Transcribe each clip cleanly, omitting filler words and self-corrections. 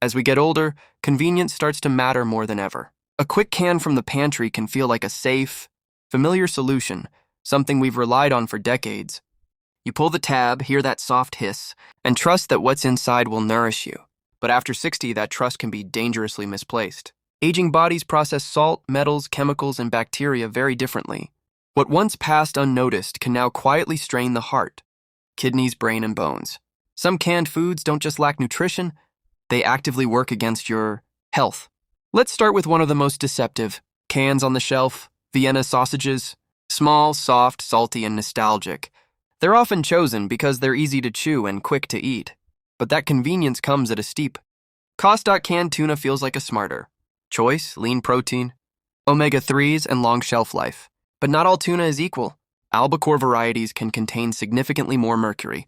As we get older, convenience starts to matter more than ever. A quick can from the pantry can feel like a safe, familiar solution, something we've relied on for decades. You pull the tab, hear that soft hiss, and trust that what's inside will nourish you. But after 60, that trust can be dangerously misplaced. Aging bodies process salt, metals, chemicals, and bacteria very differently. What once passed unnoticed can now quietly strain the heart, kidneys, brain, and bones. Some canned foods don't just lack nutrition, they actively work against your health. Let's start with one of the most deceptive. Cans on the shelf, Vienna sausages. Small, soft, salty, and nostalgic. They're often chosen because they're easy to chew and quick to eat. But that convenience comes at a steep cost. Canned tuna feels like a smarter choice, lean protein, omega-3s, and long shelf life. But not all tuna is equal. Albacore varieties can contain significantly more mercury,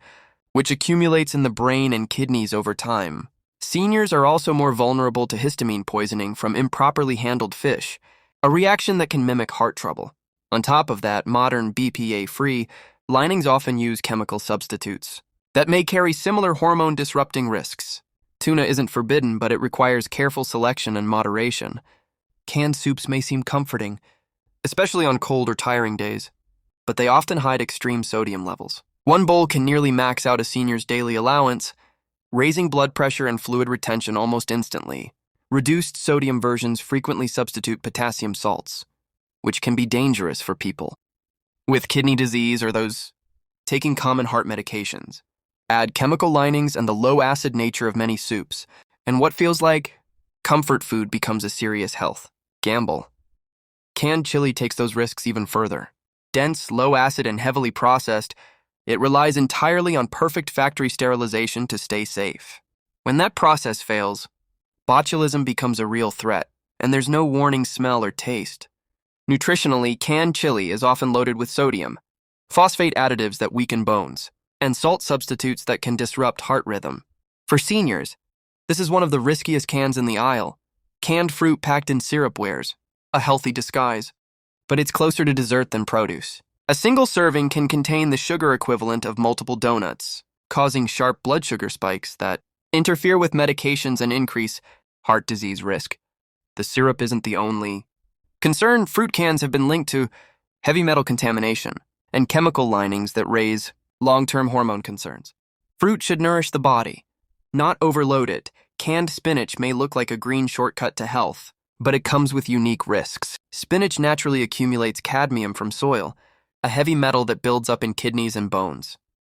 which accumulates in the brain and kidneys over time. Seniors are also more vulnerable to histamine poisoning from improperly handled fish, a reaction that can mimic heart trouble. On top of that, modern BPA-free linings often use chemical substitutes that may carry similar hormone-disrupting risks. Tuna isn't forbidden, but it requires careful selection and moderation. Canned soups may seem comforting, especially on cold or tiring days, but they often hide extreme sodium levels. One bowl can nearly max out a senior's daily allowance, raising blood pressure and fluid retention almost instantly. Reduced sodium versions frequently substitute potassium salts, which can be dangerous for people with kidney disease or those taking common heart medications. Add chemical linings and the low-acid nature of many soups, and what feels like comfort food becomes a serious health gamble. Canned chili takes those risks even further. Dense, low-acid, and heavily processed, it relies entirely on perfect factory sterilization to stay safe. When that process fails, botulism becomes a real threat, and there's no warning smell or taste. Nutritionally, canned chili is often loaded with sodium, phosphate additives that weaken bones, and salt substitutes that can disrupt heart rhythm. For seniors, this is one of the riskiest cans in the aisle. Canned fruit packed in syrup wears a healthy disguise, but it's closer to dessert than produce. A single serving can contain the sugar equivalent of multiple donuts, causing sharp blood sugar spikes that interfere with medications and increase heart disease risk. The syrup isn't the only concern. Fruit cans have been linked to heavy metal contamination and chemical linings that raise long-term hormone concerns. Fruit should nourish the body, not overload it. Canned spinach may look like a green shortcut to health, but it comes with unique risks. Spinach naturally accumulates cadmium from soil, a heavy metal that builds up in kidneys and bones.